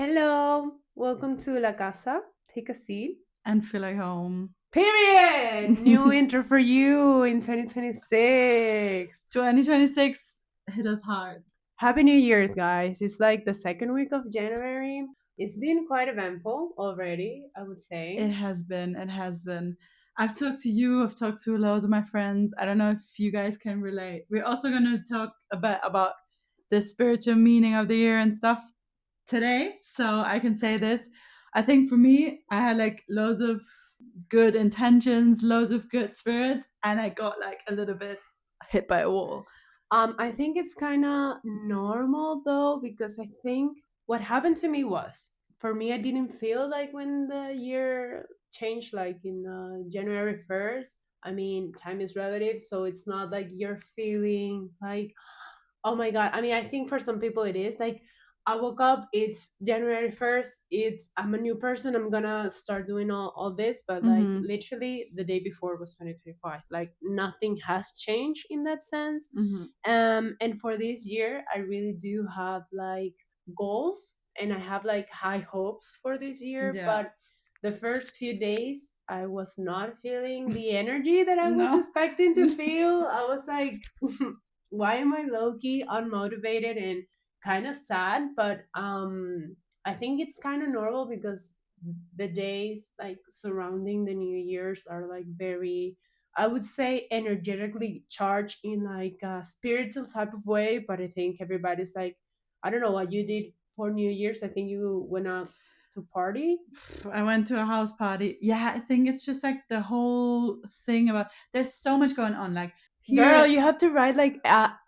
Hello, welcome to La Casa. Take a seat. And feel like home. Period. New intro for you in 2026. 2026 hit us hard. Happy New Year's, guys. It's like the second week of January. It's been quite eventful already, I would say. It has been. It has been. I've talked to you. I've talked to loads of my friends. I don't know if you guys can relate. We're also going to talk a bit about the spiritual meaning of the year and stuff today. So I can say this. I think for me, I had like loads of good intentions, loads of good spirit, and I got like a little bit hit by a wall. I think it's kind of normal though, because I think what happened to me was, for me, I didn't feel like when the year changed, like in January 1st. I mean, time is relative, so it's not like you're feeling like, oh my God. I mean, I think for some people it is like, I woke up, it's January 1st, I'm a new person, I'm gonna start doing all this, but like Mm-hmm. literally the day before was 2025. Like nothing has changed in that sense. Mm-hmm. And for this year, I really do have like goals and I have like high hopes for this year. Yeah. But the first few days, I was not feeling the energy that I was No. expecting to feel. I was like, why am I low key unmotivated and kind of sad? But I think it's kind of normal because the days like surrounding the New Year's are like very, I would say, energetically charged in like a spiritual type of way. But I think everybody's like, I don't know what you did for New Year's. I think you went out to party. I went to a house party. Yeah, I think it's just like the whole thing about there's so much going on. Like Girl, here, you have to write like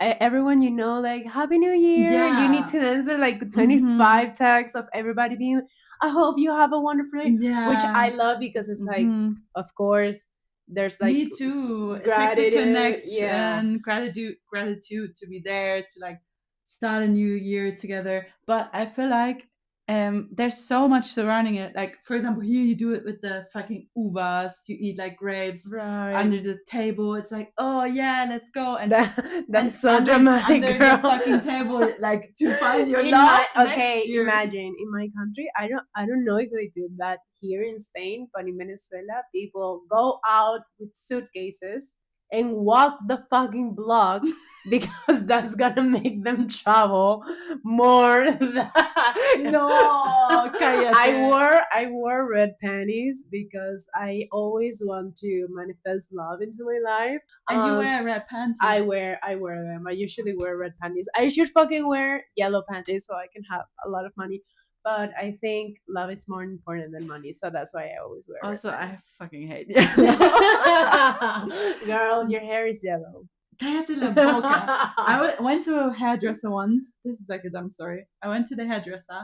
everyone you know, like Happy New Year. You need yeah. to answer like Mm-hmm. 25 texts of everybody being, I hope you have a wonderful day, which I Yeah. love because it's like, Mm-hmm. of course, there's like Me too. It's like the gratitude. Yeah. connection, gratitude to be there to like start a new year together. But I feel like there's so much surrounding it. Like for example, here you do it with the fucking uvas. You eat like grapes Right. under the table. It's like, oh yeah, let's go. That's And so dramatic, under the girl. fucking table, like to find your In love my next okay, year. imagine in my country, I don't know if they do that here in Spain, but in Venezuela, people go out with suitcases and walk the fucking block because that's gonna make them travel more than No, cállate. I wore red panties because I always want to manifest love into my life. And you Um wear red I panties. wear I wear them. I usually wear red panties. I should fucking wear yellow panties so I can have a lot of money. But I think love is more important than money, so that's why I always wear red Also, panties. I fucking hate yellow. Girl, your hair is yellow. Cállate la boca. Went to a hairdresser once. This is like a dumb story. I went to the hairdresser.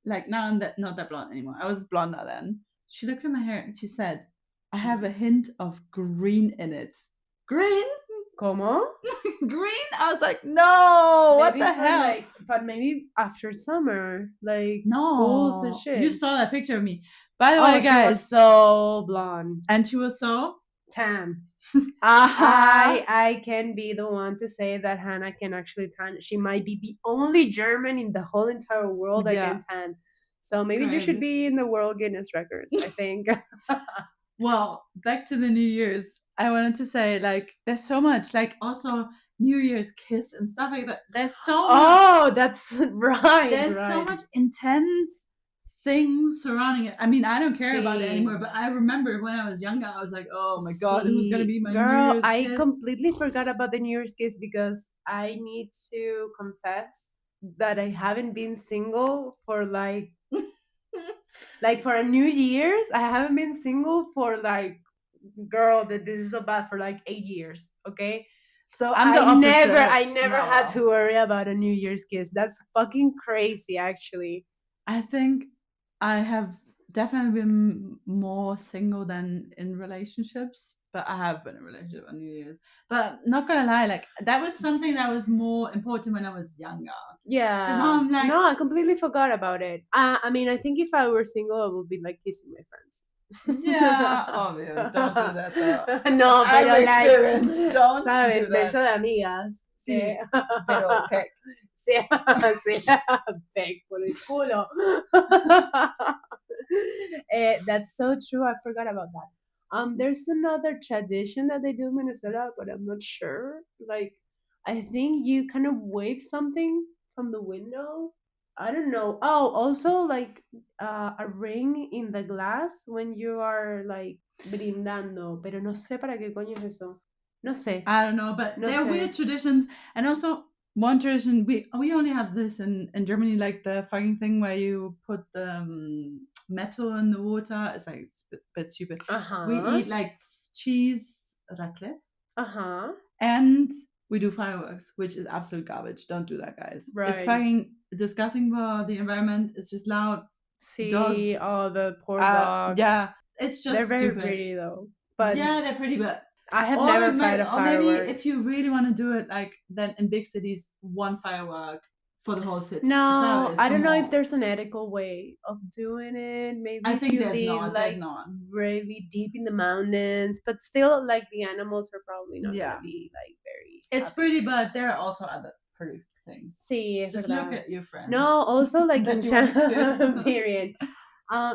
Like now I'm not that blonde anymore. I was blonder then. She looked at my hair and she said, "I have a hint of green in it." Green? Como? Green? I was like, no. What Maybe the for hell? like, but maybe after summer, like pools and No. You shit. saw that picture of me. By the Oh, way, she was guys. so blonde. And she was so. Tan. Aha. I can be the one to say that Hannah can actually tan. She might be the only German in the whole entire world that Yeah. can tan. So maybe you should Crazy. be in the World Guinness Records, I think. Well, back to the New Year's. I wanted to say, like, there's so much, like, also New Year's kiss and stuff like that. There's so much. Oh, that's right. There's so much intense things surrounding it. I mean, I don't care about it anymore, but I remember when I was younger, I was like, oh my God, who's going to be my New Girl, Year's I kiss? completely forgot about the New Year's kiss because I need to confess that I haven't been single for like for a New Year's. I haven't been single for like, girl, that this is so bad, for like 8 years. Okay, so I'm the I opposite. never had No. to worry about a New Year's kiss. That's fucking crazy, actually. I think I have definitely been more single than in relationships, but I have been in a relationship on New Year's. But not gonna lie, like that was something that was more important when I was younger. Because Yeah, I'm like, no, I completely forgot about it. I mean, I think if I were single, I would be like kissing my friends. yeah, obvio, don't do that though. No, I'm pero like, experienced, don't do ¿sabes? that. Beso de amigas. Sí, pero peck. Sí, sí, peck por el culo. That's so true. I forgot about that. There's another tradition that they do in Minnesota, but I'm not sure. Like, I think you kind of wave something from the window. I don't know. Oh, also like a ring in the glass when you are like brindando, pero no sé para qué coño es eso. No sé, I don't know, but no they're weird sé. traditions. And also, one tradition we only have this in Germany, like the fucking thing where you put the metal in the water. It's like it's a bit stupid. Uh We huh. eat like cheese raclette, Uh huh. and we do fireworks, which is absolute garbage. Don't do that, guys. It's Right. fucking disgusting for the environment. It's just loud. Dogs. See, oh, the poor dogs. Yeah, it's They're just very stupid. pretty though. But Yeah, they're pretty, but I have never fired a or maybe firework. if you really want to do it, like then in big cities, one firework for the whole city. No, ¿Sabes? I don't know if Como, there's an ethical way of doing it. Maybe I if think you there's live not. There's like not. really deep in the mountains, but still, like the animals are probably not gonna Yeah, be like very it's happy. pretty, but there are also other pretty things. Sí, es Just look verdad. at your friends. No, also like in That you want to China, kiss. period.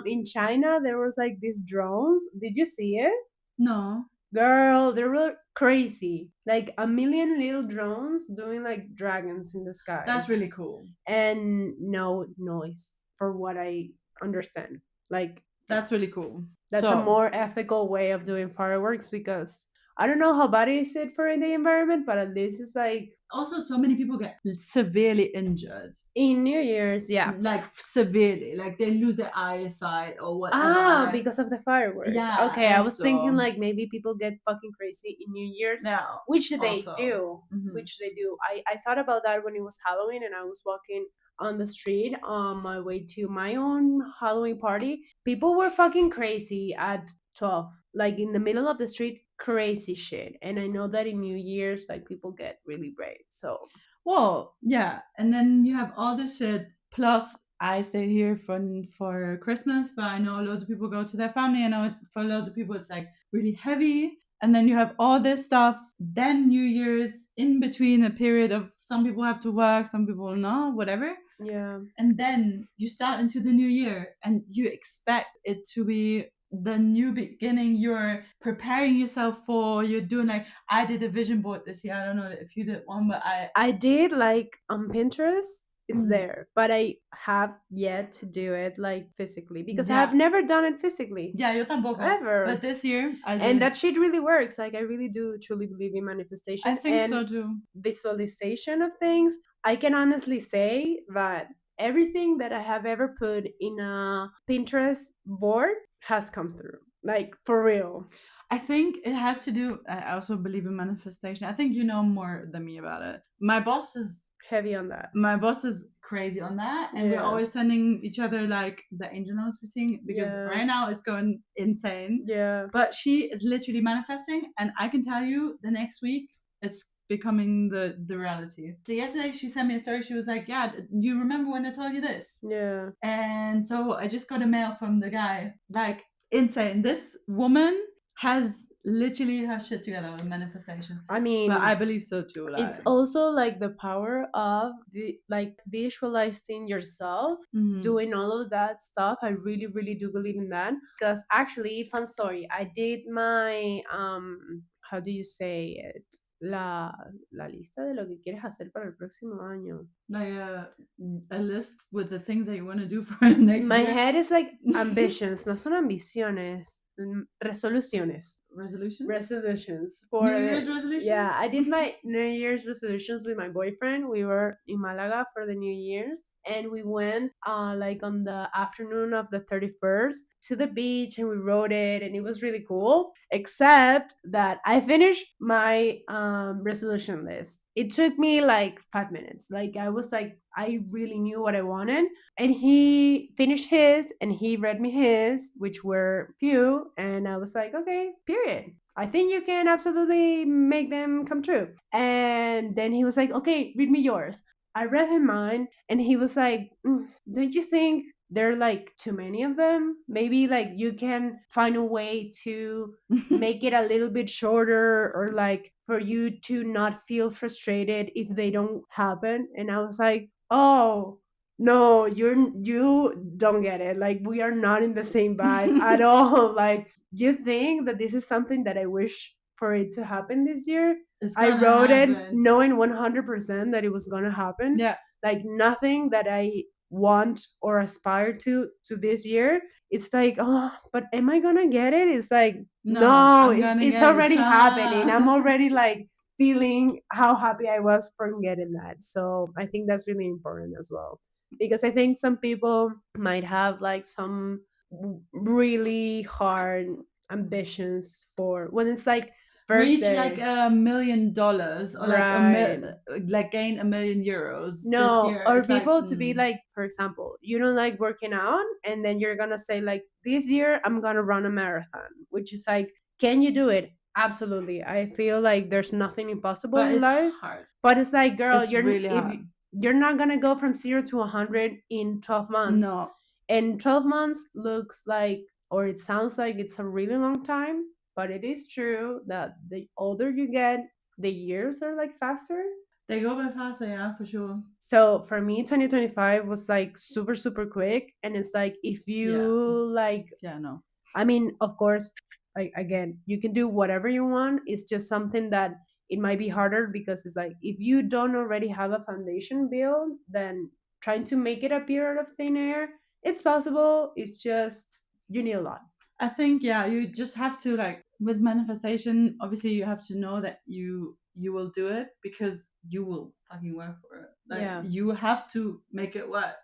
In China, there was like these drones. Did you see it? No, Girl, they were crazy. Like a million little drones doing like dragons in the that's skies. really cool. And no noise, for what I understand. Like, That's really cool. that's a more ethical way of doing fireworks because I don't know how bad is it for the environment, but at least it's like also so many people get severely injured, in New Year's, yeah. like severely, like they lose their eyesight or whatever. Ah, Like, because of the fireworks. yeah, Okay, I was thinking eso. like maybe people get fucking crazy in New Year's, Yeah, which they also. do. Mhm. Which they do. I thought about that when it was Halloween and I was walking on the street on my way to my own Halloween party. People were fucking crazy at 12, like in the middle of the street, crazy shit. And I know that in New Year's, like people get really brave. So, Well, yeah, and then you have all this shit. Plus, I stayed here for Christmas, but I know loads of people go to their family. I know for loads of people it's like really heavy. And then you have all this stuff. Then New Year's in between a period of some people have to work, some people no, whatever. yeah. And then you start into the new year and you expect it to be the new beginning you're preparing yourself for. You're doing like, I did a vision board this year. I don't know if you did one, but I did like on Pinterest. It's Mhm. there, but I have yet to do it like physically because I Yeah. have never done it physically. Yeah, yo tampoco. Ever. But this year I did. And that shit really works. Like I really do truly believe in manifestation I think and so too. visualization of things. I can honestly say that everything that I have ever put in a Pinterest board has come through. Like for real. I think it has to do. I also believe in manifestation. I think you know more than me about it. Heavy on that. My boss is crazy on that, and we're Yeah. always sending each other like the angel notes we're seeing because Yeah. right now it's going insane. Yeah. But she is literally manifesting, and I can tell you the next week it's becoming the reality. So yesterday she sent me a story. She was like, "Yeah, you remember when I told you this?" Yeah. And so I just got a mail from the guy, like insane. This woman has literally her shit together with manifestation. I mean, But I believe so too. Like, it's also like the power of like visualizing yourself Mhm. doing all of that stuff. I really, really do believe in that because actually, fun story. I did my how do you say it? La lista de lo que quieres hacer para el próximo año. Like a list with the things that you want to do for next My year. head is like ambitions, no son ambiciones, resoluciones. Resolutions for New Year's resolutions? Yeah, I did my New Year's resolutions with my boyfriend. We were in Malaga for the New Year's and we went like on the afternoon of the 31st to the beach and we rode it and it was really cool, except that I finished my resolution list. It took me like 5 minutes. Like I was like, I really knew what I wanted, and he finished his and he read me his, which were few, and I was like, okay, period. I think you can absolutely make them come true. And then he was like, okay, read me yours. I read him mine and he was like, don't you think there are like too many of them? Maybe like you can find a way to make it a little bit shorter or like for you to not feel frustrated if they don't happen. And I was like, oh, No, you don't get it. Like we are not in the same vibe at all. Like you think that this is something that I wish for it to happen this year. It's I gonna wrote it happen. knowing 100% that it was going to happen. Yeah. Like nothing that I want or aspire to this year. It's like, oh, but am I going to get it? It's like, No, no, I'm gonna it's get it. already happening. I'm Cha. already like feeling how happy I was for getting that. So, I think that's really important as well because I think some people might have like some really hard ambitions for when it's like Reach like birthday, $1 million or like right? like gain €1 million this No, year. or It's like people to be like, for example, you don't like working out, and then you're gonna say like, this year I'm gonna run a marathon, which is like, can you do it? Absolutely. I feel like there's nothing impossible but in it's life, hard. but it's like, girl, It's you're really if hard. you're not gonna go from 0 to 100 in 12 months, No, and 12 months looks like, or it sounds like it's a really long time, but it is true that the older you get, the years are like faster. they go by faster, yeah, for sure. So for me, 2025 was like super, super quick. And it's like, if Yeah, you like, yeah, no. I mean, of course, like again, you can do whatever you want. It's just something that it might be harder because it's like, if you don't already have a foundation built, then trying to make it appear out of thin air, it's possible. It's just, you need a lot. I think yeah, you just have to like with manifestation. Obviously, you have to know that you will do it because you will fucking work for it. Like Yeah. you have to make it work.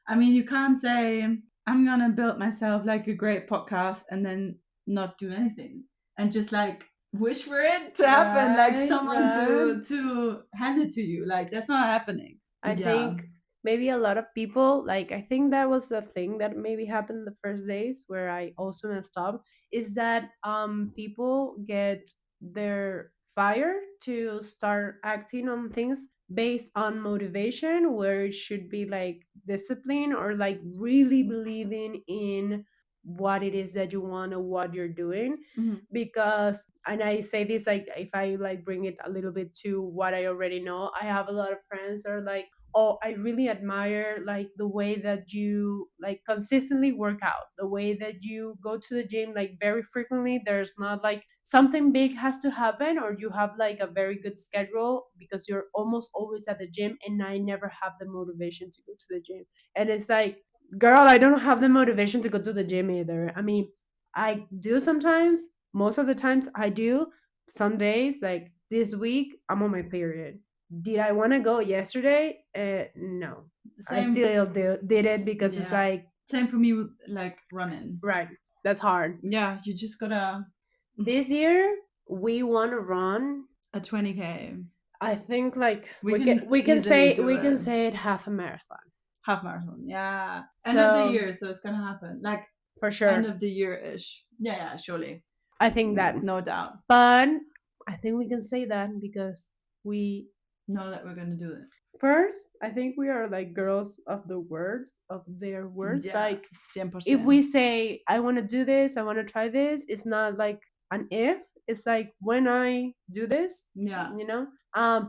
I mean, you can't say I'm gonna build myself like a great podcast and then not do anything and just like wish for it to happen, like Right, someone right. to hand it to you. Like that's not happening. I Yeah. think maybe a lot of people, like, I think that was the thing that maybe happened the first days where I also messed up, is that people get their fire to start acting on things based on motivation, where it should be like discipline or like really believing in what it is that you want or what you're doing. Mhm. Because, and I say this like, if I like bring it a little bit to what I already know, I have a lot of friends that are like, oh, I really admire like the way that you like consistently work out, the way that you go to the gym like very frequently. There's not like something big has to happen, or you have like a very good schedule because you're almost always at the gym, and I never have the motivation to go to the gym. And it's like, girl, I don't have the motivation to go to the gym either. I mean, I do sometimes, most of the times I do. Some days, like this week, I'm on my period. Did I want to go yesterday? No. I Same. still did it because it's Yeah. like, Same for me with like running. right, that's hard. Yeah, you just gotta This year, we want to run. a 20K. I think like We can we can easily say do it. it half a marathon. Half marathon. Yeah. End of the So year, so it's gonna happen. Like for end sure, of the year ish. Yeah, yeah, surely. I think that. No doubt. But I think we can say that because we Know that we're gonna do it. first, I think we are like girls of the words, of their words. Yeah, Like, if 100%. we say, I want to do this, I want to try this, it's not like an if, it's like when I do this, Yeah. you know?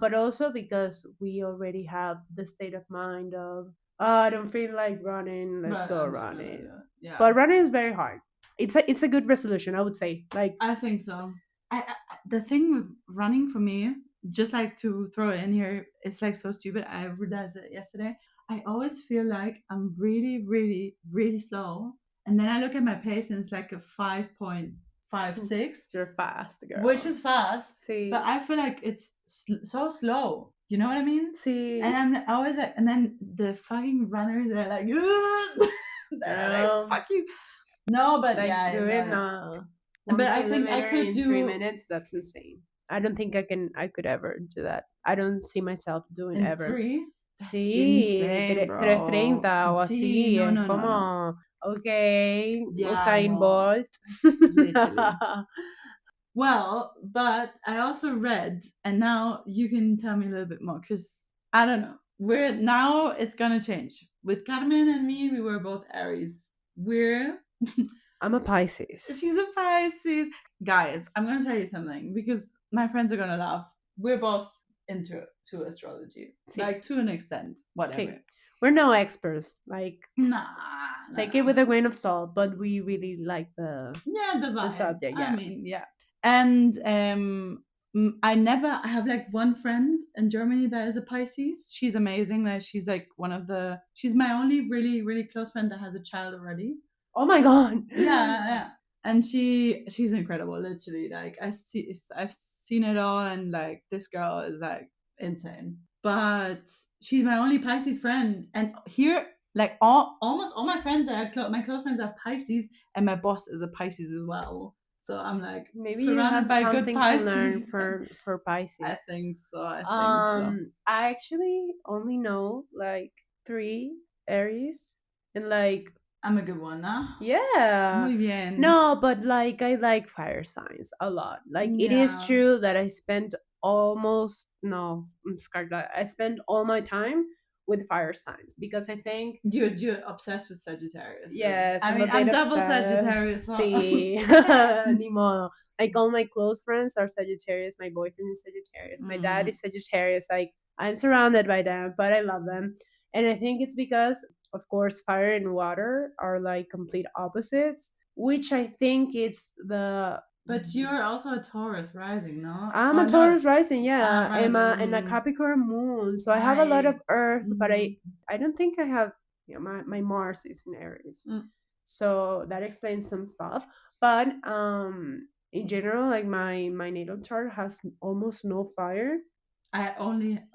But also because we already have the state of mind of, oh, I don't feel like running, let's But go I'm just gonna do running. it. Yeah. But running is very hard. It's a good resolution, I would say. Like, I think so. The thing with running for me, just like to throw it in here, it's like so stupid. I realized it yesterday. I always feel like I'm really, really, really slow, and then I look at my pace and it's like a 5.56, you're fast, girl. which is fast, See, but I feel like it's so slow. You know what I mean? see, And I'm always like, and then the fucking runners, they're like, they're like, fuck you. No, but like yeah, no, doing no. 1 But I think I kilometer could in 3 do minutes, that's insane. I don't think I could ever do that. I don't see myself doing in ever. three. That's Sí, insane, bro. 3:30 o See, así, no, es no, no, no. como, okay, Yeah, Usain no, Bolt. literally. Well, but I also read, and now you can tell me a little bit more because I don't know. We're now it's gonna change. With Carmen and me, we were both Aries. We're I'm a Pisces. she's a Pisces. Guys, I'm gonna tell you something because my friends are gonna laugh. We're both into astrology, Sí. like to an extent, whatever. Sí. We're no experts. Like, Nah, take it with a grain of salt, but we really like yeah, the the vibe. subject. I Yeah. mean, yeah. And I have like one friend in Germany that is a Pisces. She's amazing. Like she's like she's my only really really close friend that has a child already. Oh my god. Yeah, yeah. And she's incredible, literally. Like I've seen it all, and like this girl is like insane. But she's my only Pisces friend, and here like almost all my friends my close friends are Pisces, and my boss is a Pisces as well. So I'm like Maybe you surrounded have by good something to learn Pisces. for Pisces. I think so. I think so. I actually only know like 3 Aries, and like, I'm a good one, huh? yeah. Muy bien. No, but like I like fire signs a lot. Like it is Yeah. true that I spent almost no, Scarlett, I spend all my time with fire signs because I think You're obsessed with Sagittarius. yes, I I'm a mean, bit I'm double obsessed. Sagittarius. So. See, ni modo. Like all my close friends are Sagittarius. My boyfriend is Sagittarius. My dad is Sagittarius. Like I'm surrounded by them, but I love them, and I think it's because, of course, fire and water are like complete opposites. Which I think it's the But you're also a Taurus rising, no? I'm Oh a no, Taurus rising, yeah, and a rising. Capricorn moon. So I have a lot I. of Earth, but Mm, I don't think I have, my Mars is in Aries, mm. so that explains some stuff. But in general, like my natal chart has almost no fire. I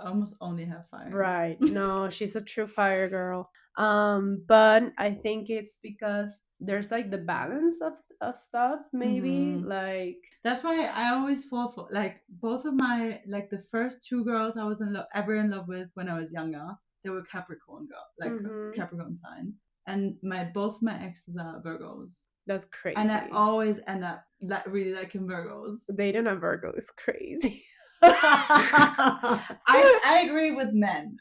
almost only have fire. Right. No, she's a true fire girl. But I think it's because there's like the balance of stuff, maybe. Mhm. Like, That's why I always fall for like both of my like the first two girls I was ever in love with when I was younger. They were Capricorn girl, like mhm, Capricorn sign, and both my exes are Virgos, that's and I crazy. always end up really liking Virgos. Dating a Virgo is crazy. I agree with men.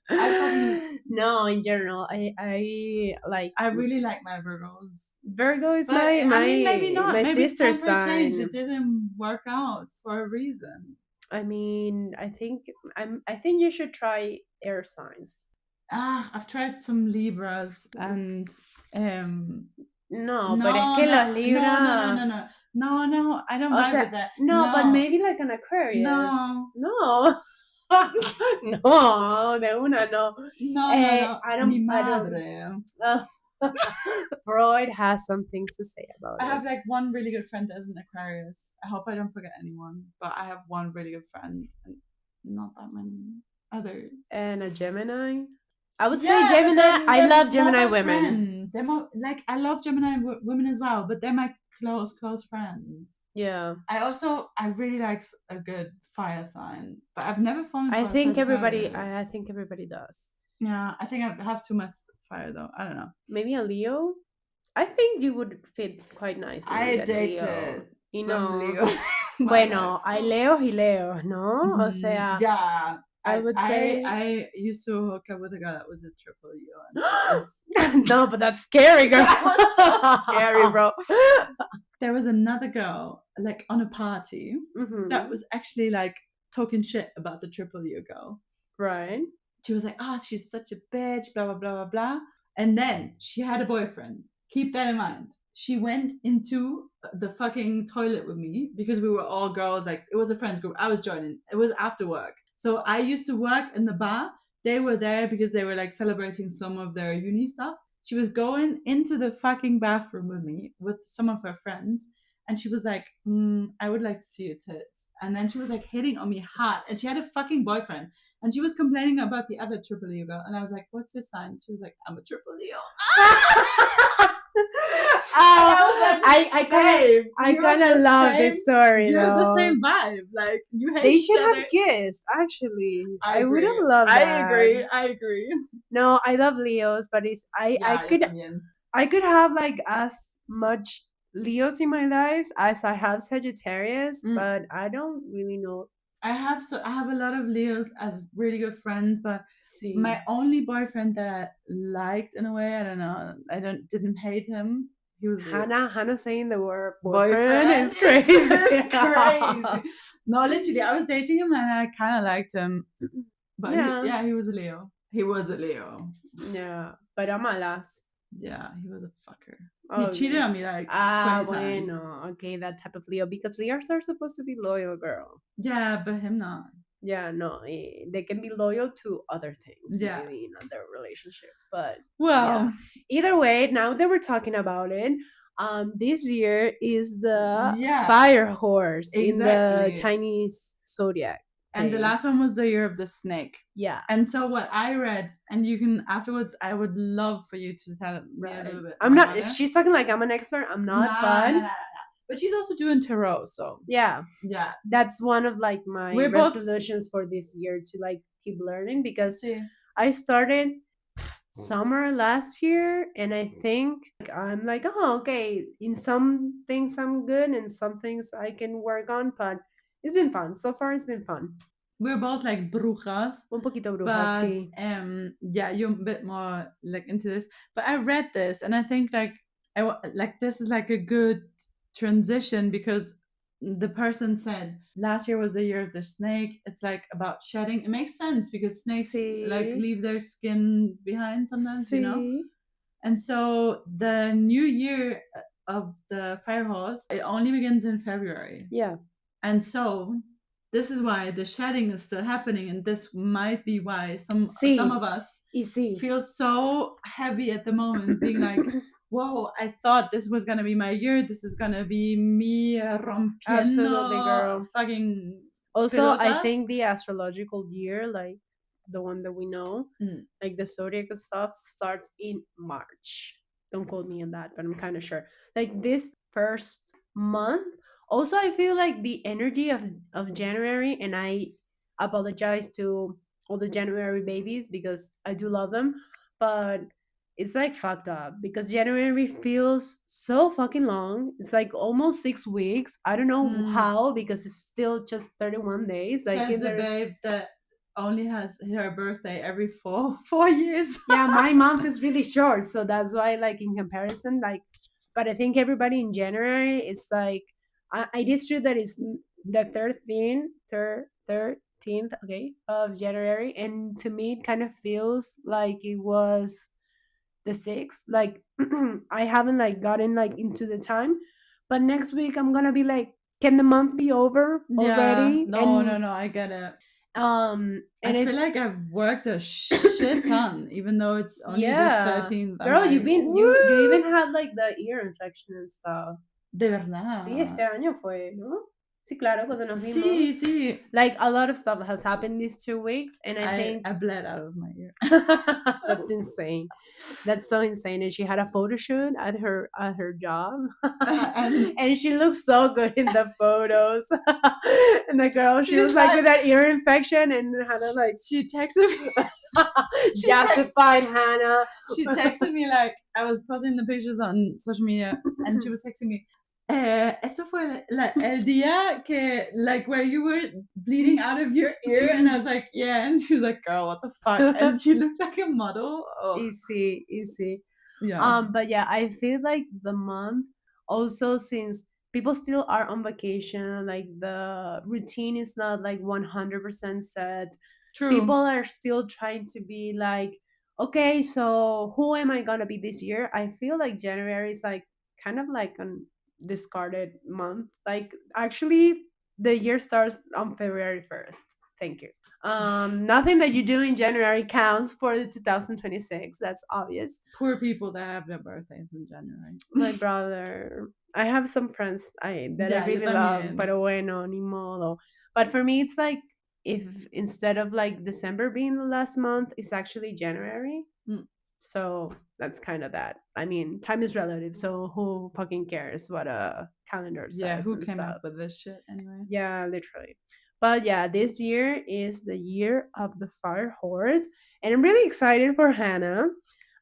No, in general, I like I really like my Virgos. Virgo is But I mean, maybe not. my Maybe it's time sister's for a change. sign. It didn't work out for a reason. I mean, I think you should try air signs. I've tried some Libras and No, pero es no, que los no, no, no, no, Libra, no, no, no, no. I don't o vibe sea, with that. no, but No, maybe like an Aquarius. no, No. No, de una no. no, no, no. Mi I don't. madre. Freud has some things to say about I it. have like one really good friend that's an Aquarius. I hope I don't forget anyone, but I have one really good friend and not that many others. And a Gemini. I would Yeah, say Gemini. I love Gemini women. Friends. They're more like I love Gemini women as well, but they're my close friends. Yeah. I really like a good fire sign, but I've never fallen for I a think everybody. Sagittarius. I think everybody does. Yeah, I think I have too much fire though. I don't know. Maybe a Leo. I think you would fit quite nicely. I with a Leo. dated You some know. Leo. Bueno, hay Leos y Leos, ¿no? O sea, yeah. I would say I used to hook up with a guy that was a triple Leo. And no, but that's scary, girl. that was so scary, bro. There was another girl, like on a party, that was actually like talking shit about the triple Leo girl. Right. She was like, oh, she's such a bitch, blah, blah, blah, blah, blah. And then she had a boyfriend. Keep that in mind. She went into the fucking toilet with me because we were all girls. Like, it was a friends group. I was joining. It was after work. So I used to work in the bar. They were there because they were like celebrating some of their uni stuff. She was going into the fucking bathroom with me with some of her friends. And she was like, I would like to see your tits. And then she was like hitting on me hard. And she had a fucking boyfriend. And she was complaining about the other triple Leo girl. And I was like, what's your sign? She was like, I'm a triple Leo. I kind of love this story. You're though. the same vibe. Like you hate they should each other. have kissed. Actually, I would agree. have loved that. I agree. No, I love Leos, but it's I could have like as much Leos in my life as I have Sagittarius, but I don't really know. I have a lot of Leos as really good friends, but my only boyfriend that I liked in a way, I don't know, didn't hate him. He was Hannah saying the word boyfriend is crazy. It's crazy. No, literally, I was dating him and I kind of liked him, but yeah, he was a Leo. He was a Leo. Yeah, but I'm a las. Yeah, he was a fucker. He Oh, cheated on me like ah, 20 times. bueno. Okay, that type of Leo. Because Leos are supposed to be loyal, girl. Yeah, but him not. Yeah, no, they can be loyal to other things, Yeah. maybe in other relationship. But Well, either way, now that we're talking about it, this year is the yeah, fire horse in the exactly. Chinese zodiac. And the thing. last one was the year of the snake. Yeah, And so what I read, and you can afterwards, I would love for you to tell me a right. little bit I'm more not. about it. She's talking like I'm an expert. I'm not, Nah, but nah, nah, nah, nah. But she's also doing tarot, so yeah, yeah. that's one of like my We're both resolutions for this year to like keep learning because see. I started summer last year and I think I'm like, oh, okay, in some things I'm good and some things I can work on, but it's been fun so far. It's been fun. We're both like brujas, Un poquito bruja, but sí. yeah, you're a bit more like into this. But I read this, and I think like like this is like a good transition because the person said last year was the year of the snake. It's like about shedding. It makes sense because snakes like Sí, leave their skin behind sometimes, you know. sí. And so the new year of the fire horse, it only begins in February. Yeah. And so this is why the shedding is still happening, and this might be why some Sí. of us Y sí. feel so heavy at the moment, being like, whoa, I thought this was gonna be my year. This is gonna be me Absolutely, rompiendo girl. fucking Also, I pelotas. think the astrological year, like the one that we know, Mm. like the zodiac stuff, starts in March. Don't quote me on that, but I'm kind of sure. Like this first month. Also, I feel like the energy of January, and I apologize to all the January babies because I do love them, but it's like fucked up because January feels so fucking long. It's like almost 6 weeks. I don't know Mm. how because it's still just 31 days. Like Says in the there, babe that only has her birthday every four years. yeah, my month is really short, so that's why like in comparison, like, but I think everybody in January it's like it is true that it's the 13th, okay, of January, and to me it kind of feels like it was the 6th. Like I haven't like gotten like into the time, but next week I'm gonna be like, can the month be over Yeah, already? no, I get it. I And feel it, like I've worked a shit ton, even though it's only the yeah, 13th. I'm girl, like, you've been you even woo! had like the ear infection and stuff. De Sí, este verdad. año fue, ¿no? Sí, claro, cuando nos vimos. Sí, sí. Like a lot of stuff has happened these 2 weeks, and I think I bled out of my ear. that's insane. That's so insane. And she had a photo shoot at her job, And and she looks so good in the photos. And the girl, she she's was like like, with that ear infection, and Hannah like she texted me. She justified Hannah. She texted me like I was posting the pictures on social media, and she was texting me. Eso fue el día que like where you were bleeding out of your ear, and I was like, yeah, and she was like, girl, what the fuck? And she looked like a model. Oh, Easy, easy. yeah, But yeah, I feel like the month also, since people still are on vacation, like the routine is not like 100% set. true. People are still trying to be like, okay, so who am I gonna be this year? I feel like January is like kind of like a discarded month. Like actually the year starts on February 1st. Thank you. Nothing that you do in January counts for the 2026. That's obvious. Poor people that have their birthdays in January. My brother, I have some friends that I Yeah, yo really love, también. pero bueno, ni modo. But for me, it's like if instead of like December being the last month, it's actually January. Mm. So that's kind of that. I mean, time is relative, so who fucking cares what a calendar says? Yeah, who and came stuff. up with this shit anyway? Yeah, literally. But yeah, this year is the year of the fire horse, and I'm really excited for Hannah.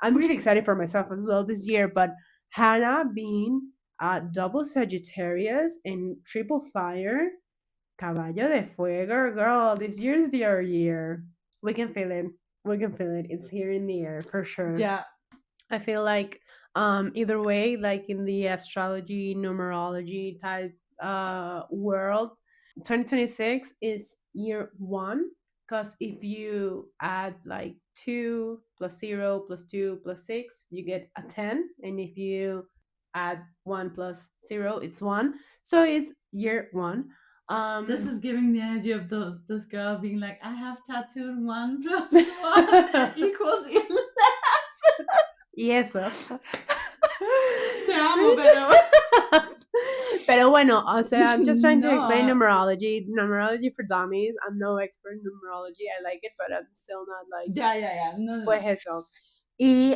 I'm really excited for myself as well this year, but Hannah being double Sagittarius and triple fire, Caballo de Fuego, girl, this year's your year. We can feel it. We can feel it. It's here in the air for sure. Yeah, I feel like either way, like in the astrology, numerology type world, 2026 is year one because if you add like 2 plus 0 plus 2 plus 6, you get a 10. And if you add 1 plus 0, it's 1. So it's year 1. This is giving the energy of this girl being like, I have tattooed 1 plus 1 equals 11. Yes. Te amo, pero. Pero bueno, o sea, I'm just trying to explain No. numerology for dummies. I'm no expert in numerology. I like it, but I'm still not like, Yeah. No. pues eso. Y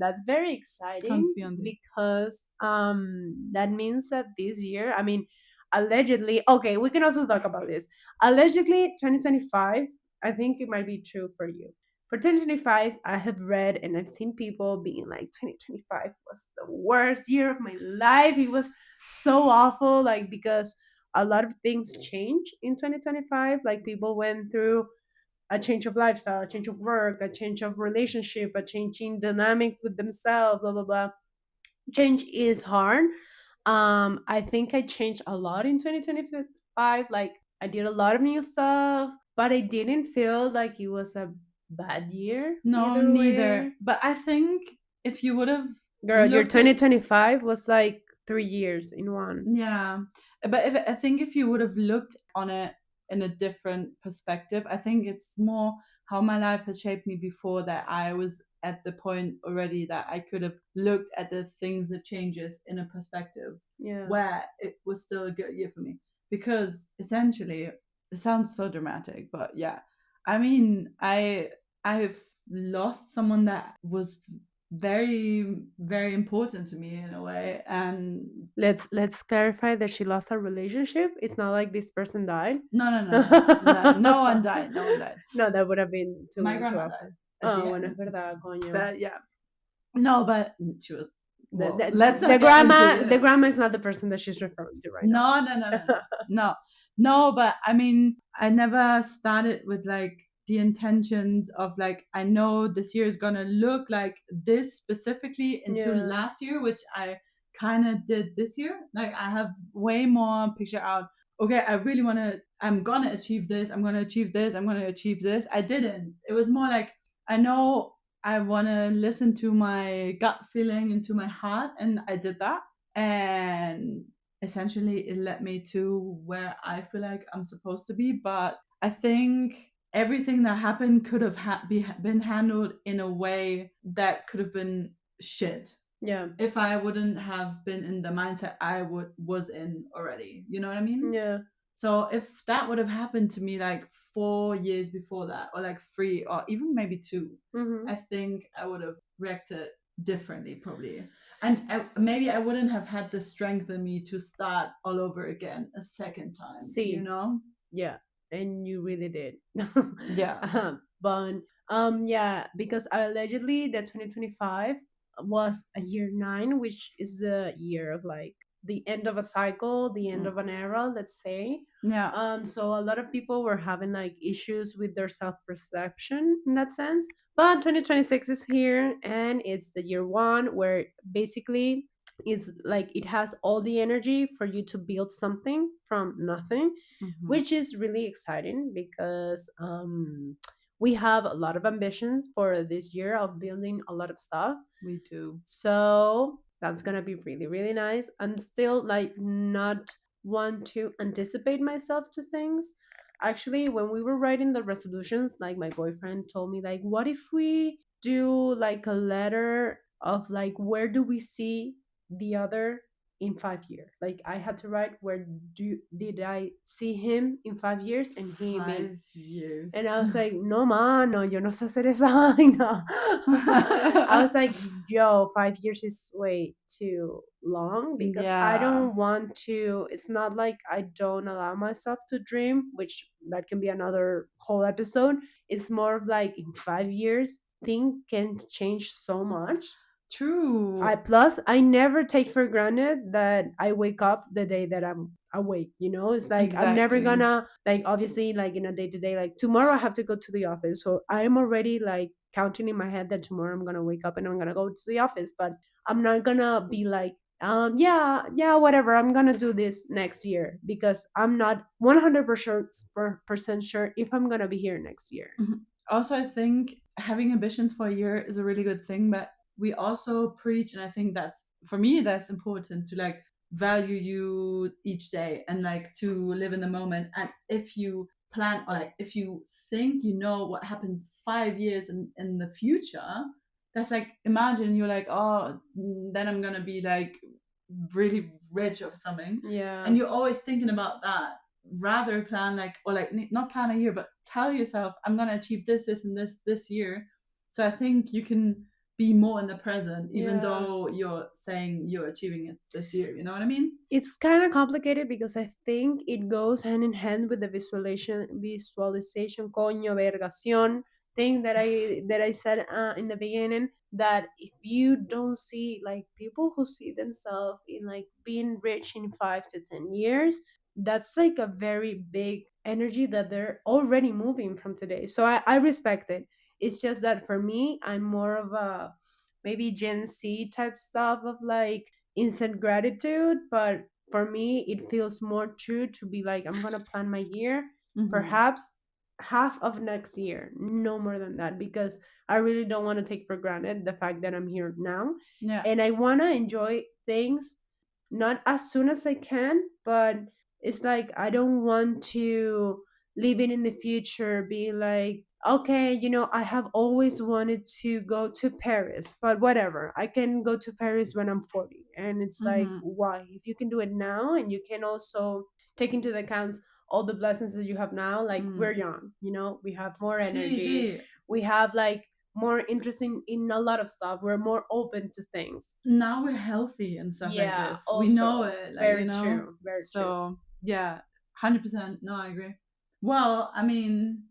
that's very exciting Confío en ti. because that means that this year, I mean, allegedly, okay, we can also talk about this. Allegedly, 2025, I think it might be true for you. For 2025, I have read and I've seen people being like, 2025 was the worst year of my life. It was so awful, like, because a lot of things changed in 2025. Like, people went through a change of lifestyle, a change of work, a change of relationship, a change in dynamics with themselves, blah blah blah. Change is hard. I think I changed a lot in 2025. Like, I did a lot of new stuff, but I didn't feel like it was a bad year No, either neither. way. But I think if you would have Girl, your looked at 2025 was like 3 years in one. yeah, but if I think if you would have looked on it in a different perspective, I think it's more how my life has shaped me before that I was at the point already that I could have looked at the things that changes in a perspective Yeah. where it was still a good year for me. Because essentially it sounds so dramatic, but yeah. I mean, I've lost someone that was very, very important to me in a way. And Let's clarify that she lost her relationship. It's not like this person died. no one died. No one died. No, that would have been My too grandma died awful. at the Oh, bueno, es end. verdad, coño. But yeah. No, but she was The, well, the, let's the not get into grandma it. the grandma is not the person that she's referring to right now. No, but I mean, I never started with like the intentions of like I know this year is gonna look like this specifically into Yeah. last year, which I kind of did this year. Like I have way more picture out. Okay, I really want to. I'm gonna achieve this. I'm gonna achieve this. I'm gonna achieve this. I didn't. It was more like I know I want to listen to my gut feeling and to my heart, and I did that. And essentially, it led me to where I feel like I'm supposed to be. But I think everything that happened could have been handled in a way that could have been shit Yeah. if I wouldn't have been in the mindset I was in already. You know what I mean? Yeah. So if that would have happened to me like 4 years before that, or like 3, or even maybe 2, Mm-hmm. I think I would have reacted differently probably. And maybe I wouldn't have had the strength in me to start all over again a second time, See. you know? Yeah, and you really did. Yeah. But yeah, because allegedly the 2025 was a year 9, which is the year of like the end of a cycle, the end of an era, let's say. Yeah. So a lot of people were having like issues with their self perception in that sense. But 2026 is here, and it's the year 1 where basically it's like it has all the energy for you to build something from nothing, which is really exciting because we have a lot of ambitions for this year of building a lot of stuff. We do. So that's gonna be really, really nice. I'm still like not want to anticipate myself to things. Actually, when we were writing the resolutions, like my boyfriend told me, like, what if we do like a letter of like where do we see the other in 5 years? Like I had to write where did I see him in 5 years and he me. 5 years. And I was like, no, mano, yo no sé hacer esa vaina. I was like, yo, 5 years is way too long because I Yeah. don't want to. It's not like I don't allow myself to dream, which that can be another whole episode. It's more of like in 5 years, things can change so much. True. I never take for granted that I wake up the day that I'm awake. You know, it's like I'm never Exactly. gonna like obviously like in a day to day like tomorrow I have to go to the office, so I am already like counting in my head that tomorrow I'm gonna wake up and I'm gonna go to the office, but I'm not gonna be like yeah, whatever, I'm gonna do this next year because I'm not 100% sure if I'm gonna be here next year. Mhm. Also, I think having ambitions for a year is a really good thing, but we also preach, and I think that's for me that's important to like value you each day and like to live in the moment. And if you plan or like if you think you know what happens 5 years in the future, that's like imagine you're like, oh, then I'm gonna be like really rich or something, Yeah, and you're always thinking about that. Rather plan like or like not plan a year, but tell yourself I'm gonna achieve this and this year. So I think you can be more in the present, even yeah. though you're saying you're achieving it this year. You know what I mean? It's kind of complicated because I think it goes hand in hand with the visualization coño vergación thing that I said in the beginning, that if you don't see like people who see themselves in like being rich in 5 to 10 years, that's like a very big energy that they're already moving from today. So I respect it. It's just that for me, I'm more of a maybe Gen Z type stuff of like instant gratitude, but for me it feels more true to be like I'm gonna plan my year, Mm-hmm. perhaps half of next year, no more than that, because I really don't want to take for granted the fact that I'm here now, Yeah. and I want to enjoy things not as soon as I can, but it's like I don't want to live it in the future, be like, okay, I have always wanted to go to Paris, but whatever, I can go to Paris when I'm 40. And it's like, Mm-hmm. why? If you can do it now, and you can also take into the accounts all the blessings that you have now, like we're Mm. young, we have more See, energy, see. we have like more interest in a lot of stuff, we're more open to things. Now we're healthy and stuff like Yeah, this. We know also it, like very true, very true. So yeah, 100%. No, I agree. Well, I mean,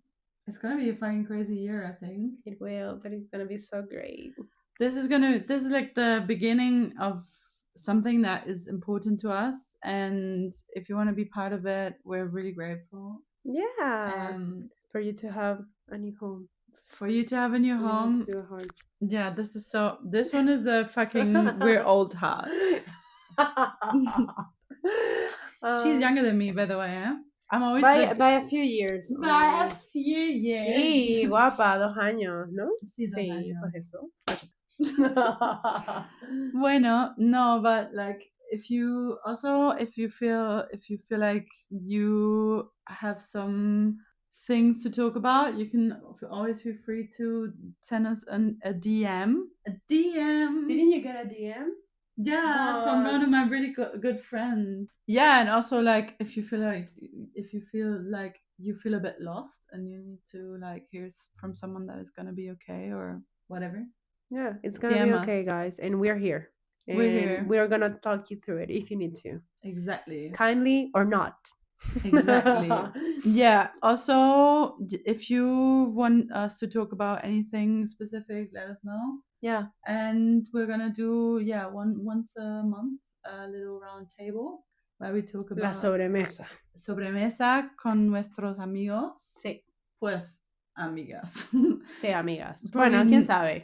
it's gonna be a fucking crazy year. I think. It will, but it's gonna be so great. This is like the beginning of something that is important to us, and if you want to be part of it, we're really grateful. Yeah, um for you to have a new home, for you to have a new you don't have to home. do it hard. Yeah, this one is the fucking we're old heart. She's um, younger than me, by the way, eh? I'm always by a few years by a only. few years. Sí, guapa, 2 años, ¿no? Sí, Sí, años. pues eso. Bueno, no, but like if you feel like you have some things to talk about, you can always feel free to send us a DM. A DM. Didn't you get a DM? Yeah, from one of my really good friends. Yeah, and also like if you feel like you feel a bit lost and you need to like hear from someone that is gonna be okay or whatever. Yeah, it's gonna be DM okay, us. guys, and we're here, We're and here. we're gonna talk you through it if you need to, Exactly. kindly or not. Exactly. Yeah. Also, if you want us to talk about anything specific, let us know. Yeah, And we're gonna do once a month a little round table where we talk la about sobremesa. sobremesa con nuestros amigos. Sí. Pues amigas. Sí, amigas. Probably Bueno, quién sabe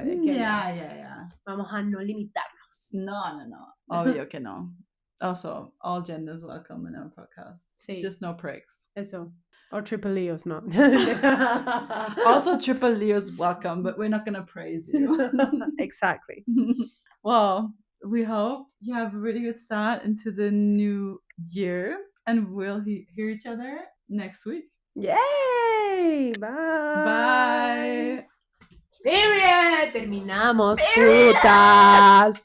de qué día. yeah. Vamos a no limitarnos. No. Obvio que no. Also, all genders welcome in our podcast. Sí. Just no pricks. Eso. Or triple Leos, no. Also, triple Leos welcome, but we're not gonna praise you. Exactly. Well, we hope you have a really good start into the new year, and we'll hear each other next week. Yay! Bye. Bye. Period. Terminamos, putas.